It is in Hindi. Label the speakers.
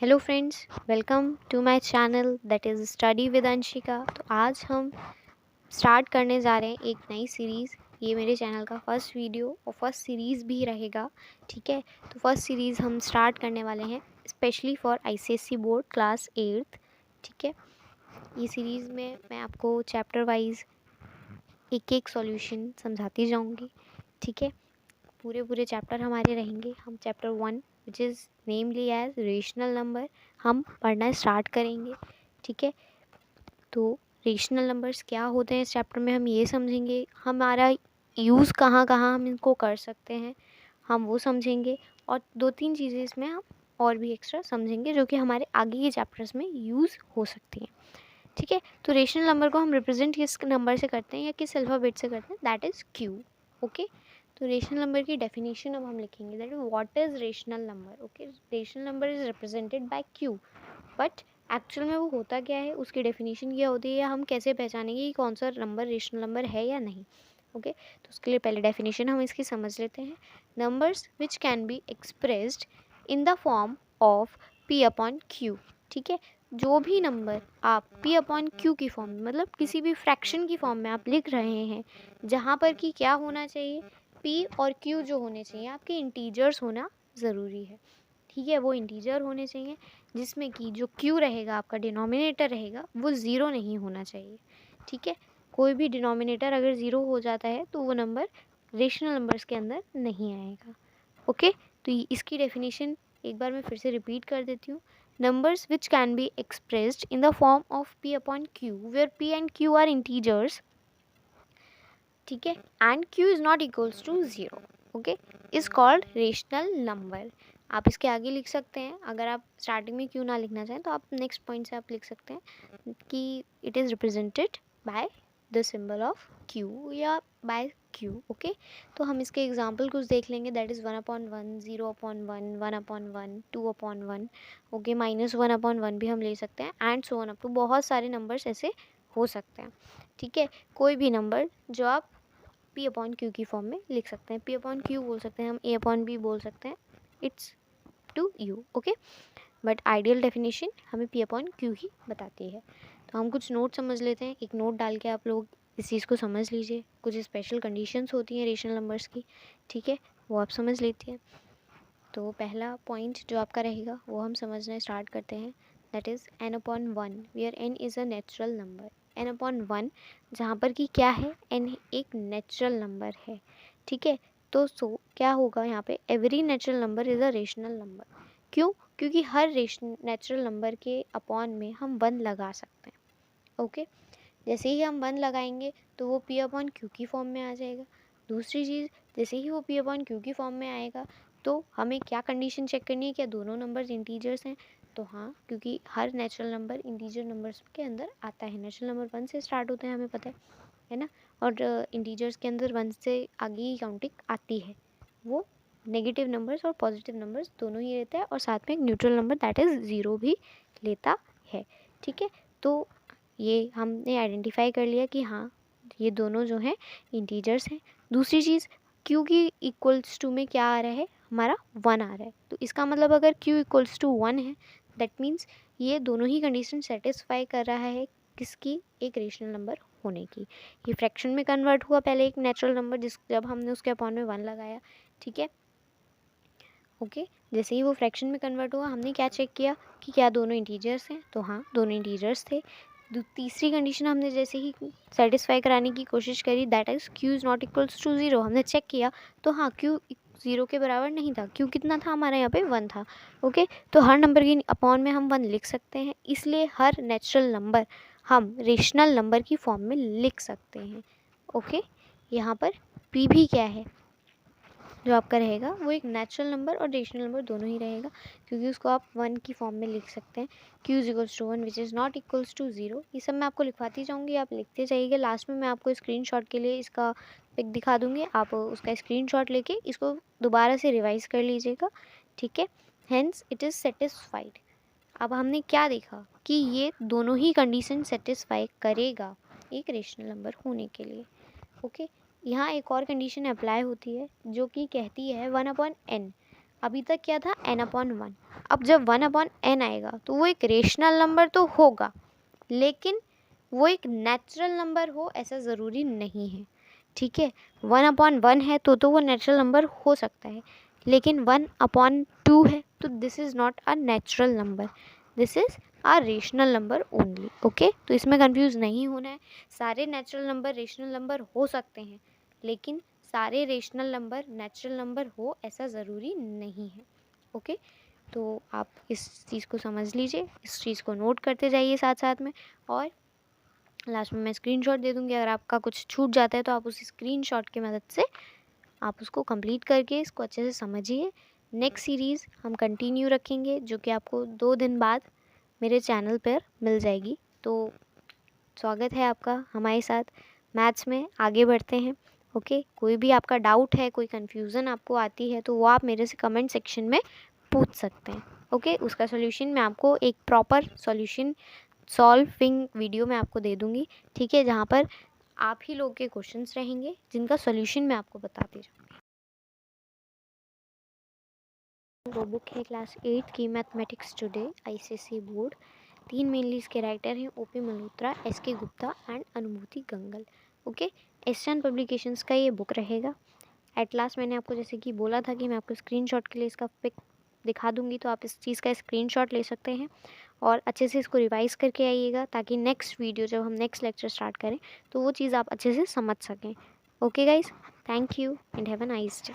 Speaker 1: Hello friends, welcome to my channel that is study with Anshika. तो आज हम स्टार्ट करने जा रहे हैं एक नई सीरीज़। ये मेरे चैनल का फर्स्ट वीडियो और फर्स्ट सीरीज़ भी रहेगा। ठीक है, तो फर्स्ट सीरीज़ हम स्टार्ट करने वाले हैं specially for ICSE board class 8th। ठीक है, ये सीरीज़ में मैं आपको चैप्टर वाइज एक एक सॉल्यूशन समझाती जाऊँगी। ठीक है, पूरे चैप्टर हमारे रहेंगे। हम chapter 1 which is namely as rational number हम पढ़ना स्टार्ट करेंगे। ठीक है, तो रेशनल नंबर्स क्या होते हैं इस चैप्टर में हम ये समझेंगे। हमारा यूज़ कहाँ कहाँ हम इनको कर सकते हैं हम वो समझेंगे, और 2-3 चीज़ें इसमें हम और भी एक्स्ट्रा समझेंगे जो कि हमारे आगे के चैप्टर्स में यूज़ हो सकती हैं। ठीक है, तो रेशनल नंबर को हम रिप्रेजेंट किस नंबर से करते हैं या किस अल्फ़ाबेट से करते हैं, दैट इज़ क्यू। ओके, तो रेशनल नंबर की डेफिनेशन अब हम लिखेंगे, that is what is rational number. Okay, rational number is represented by Q, but actual में वो होता क्या है, उसकी डेफिनेशन क्या होती है, या हम कैसे पहचानेंगे कि कौन सा नंबर रेशनल नंबर है या नहीं। ओके, तो उसके लिए पहले डेफिनेशन हम इसकी समझ लेते हैं। Numbers which can be expressed in the form of P upon Q. ठीक है, जो भी नंबर आप पी अपॉन क्यू की फॉर्म में, मतलब किसी भी फ्रैक्शन की फॉर्म में आप लिख रहे हैं, जहाँ पर कि क्या होना चाहिए, पी और क्यू जो होने चाहिए आपके इंटीजर्स होना ज़रूरी है। ठीक है, वो इंटीजर होने चाहिए जिसमें कि जो क्यू रहेगा, आपका डिनोमिनेटर रहेगा, वो ज़ीरो नहीं होना चाहिए। ठीक है, कोई भी डिनोमिनेटर अगर ज़ीरो हो जाता है तो वो नंबर रेशनल नंबर्स के अंदर नहीं आएगा। ओके, तो इसकी डेफिनेशन एक बार मैं फिर से रिपीट कर देती हूँ। Numbers which can be expressed in the form of P upon Q where P and Q are integers, ठीक है, and Q is not equals to zero, okay, is called rational number. आप इसके आगे लिख सकते हैं, अगर आप स्टार्टिंग में क्यू ना लिखना चाहें तो आप नेक्स्ट पॉइंट से आप लिख सकते हैं कि it is represented by the symbol of Q या बाय क्यू। ओके, तो हम इसके एग्जाम्पल कुछ देख लेंगे, दैट इज़ 1/1, 0/1, 1/1, 2/1, ओके, -1/1 भी हम ले सकते हैं, and so on up to बहुत सारे नंबर्स ऐसे हो सकते हैं। ठीक है, कोई भी नंबर जो आप पी अपॉन क्यू की फॉर्म में लिख सकते हैं, पी अपॉन क्यू बोल सकते हैं, हम ए अपॉन बी बोल सकते हैं, it's to you. Okay, but ideal definition हमें पी अपॉन क्यू ही बताती है। तो हम कुछ नोट समझ लेते हैं, एक नोट डाल के आप लोग इस चीज़ को समझ लीजिए। कुछ स्पेशल कंडीशंस होती हैं रेशनल नंबर्स की, ठीक है, वो आप समझ लेती हैं। तो पहला पॉइंट जो आपका रहेगा वो हम समझना स्टार्ट करते हैं, that is n upon 1 where n is a natural number. n upon 1 जहाँ पर कि क्या है, n एक नेचुरल नंबर है। ठीक है, तो क्या होगा यहाँ पे, every natural number is a rational number. क्यों? क्योंकि हर नेचुरल नंबर के अपॉन में हम 1 लगा सकते हैं। ओके, जैसे ही हम 1 लगाएंगे तो वो पी अपॉन क्यू की फॉर्म में आ जाएगा। दूसरी चीज़, जैसे ही वो पी अपॉन क्यू की फॉर्म में आएगा तो हमें क्या कंडीशन चेक करनी है, क्या दोनों नंबर्स इंटीजर्स हैं। तो हाँ, क्योंकि हर नेचुरल नंबर इंटीजर नंबर्स के अंदर आता है। नेचुरल नंबर 1 से स्टार्ट होते हैं, हमें पता है ना, और इंटीजर्स के अंदर 1 से आगे ही काउंटिंग आती है। वो नेगेटिव नंबर्स और पॉजिटिव नंबर्स दोनों ही रहता है, और साथ में एक neutral number that is zero भी लेता है। ठीक है, तो ये हमने आइडेंटिफाई कर लिया कि हाँ, ये दोनों जो हैं इंटीजर्स हैं। दूसरी चीज़, क्यू की इक्वल्स टू में क्या आ रहा है, हमारा 1 आ रहा है। तो इसका मतलब अगर क्यू इक्वल्स टू 1 है, दैट मीन्स ये दोनों ही कंडीशन सेटिस्फाई कर रहा है किसकी, एक रेशनल नंबर होने की। ये फ्रैक्शन में कन्वर्ट हुआ पहले एक नेचुरल नंबर, जब हमने उसके अपॉन में 1 लगाया। ठीक है, ओके, जैसे ही वो फ्रैक्शन में कन्वर्ट हुआ हमने क्या चेक किया कि क्या दोनों इंटीजर्स हैं, तो हाँ, दोनों इंटीजर्स थे। तीसरी कंडीशन हमने जैसे ही सेटिस्फाई कराने की कोशिश करी, that is Q is not equals to zero. हमने चेक किया तो हाँ, क्यू ज़ीरो के बराबर नहीं था। क्यू कितना था हमारा यहाँ पे, 1 था। ओके, तो हर नंबर की अपॉन में हम 1 लिख सकते हैं, इसलिए हर नेचुरल नंबर हम रेशनल नंबर की फॉर्म में लिख सकते हैं। ओके, यहाँ पर पी भी क्या है, जो आपका रहेगा वो एक नेचुरल नंबर और रेशनल नंबर दोनों ही रहेगा, क्योंकि उसको आप 1 की फॉर्म में लिख सकते हैं। q is equals to 1 which is not equals to 0। ये सब मैं आपको लिखवाती जाऊँगी, आप लिखते जाइएगा। लास्ट में मैं आपको स्क्रीनशॉट के लिए इसका पिक दिखा दूँगी, आप उसका स्क्रीनशॉट लेके इसको दोबारा से रिवाइज कर लीजिएगा। ठीक है, हेंस इट इज़ सेटिस्फाइड। अब हमने क्या देखा कि ये दोनों ही कंडीशन सेटिस्फाई करेगा एक रेशनल नंबर होने के लिए। ओके, यहाँ एक और कंडीशन अप्लाई होती है जो कि कहती है 1/n। अभी तक क्या था, n/1। अब जब 1/n आएगा तो वो एक रेशनल नंबर तो होगा, लेकिन वो एक नेचुरल नंबर हो ऐसा ज़रूरी नहीं है। ठीक है, 1/1 है तो वो नेचुरल नंबर हो सकता है, लेकिन 1/2 है तो this is not a natural number, this is a rational number only. Okay, तो इसमें कंफ्यूज नहीं होना है। सारे नेचुरल नंबर रेशनल नंबर हो सकते हैं, लेकिन सारे रेशनल नंबर नेचुरल नंबर हो ऐसा ज़रूरी नहीं है। ओके, तो आप इस चीज़ को समझ लीजिए, इस चीज़ को नोट करते जाइए साथ साथ में, और लास्ट में मैं स्क्रीनशॉट दे दूँगी। अगर आपका कुछ छूट जाता है तो आप उस स्क्रीनशॉट की मदद से आप उसको कंप्लीट करके इसको अच्छे से समझिए। नेक्स्ट सीरीज़ हम कंटिन्यू रखेंगे, जो कि आपको 2 दिन बाद मेरे चैनल पर मिल जाएगी। तो स्वागत है आपका हमारे साथ, मैथ्स में आगे बढ़ते हैं। ओके, कोई भी आपका डाउट है, कोई कन्फ्यूज़न आपको आती है तो वो आप मेरे से कमेंट सेक्शन में पूछ सकते हैं। ओके, उसका सॉल्यूशन मैं आपको एक प्रॉपर सॉल्यूशन सॉल्विंग वीडियो में आपको दे दूँगी। ठीक है, जहाँ पर आप ही लोग के क्वेश्चंस रहेंगे जिनका सॉल्यूशन मैं आपको बताती जाऊँगी। वो बुक है क्लास 8 की mathematics today ICSE board. 3 mainly इसके राइटर हैं OP Malhotra, SK Gupta and अनुभूति गंगल। ओके, एस्टर्न पब्लिकेशंस का ये बुक रहेगा। एट लास्ट मैंने आपको जैसे कि बोला था कि मैं आपको स्क्रीनशॉट के लिए इसका पिक दिखा दूंगी, तो आप इस चीज़ का स्क्रीनशॉट ले सकते हैं और अच्छे से इसको रिवाइज़ करके आइएगा, ताकि नेक्स्ट वीडियो जब हम नेक्स्ट लेक्चर स्टार्ट करें तो वो चीज़ आप अच्छे से समझ सकें। Okay guys, thank you and have a nice day.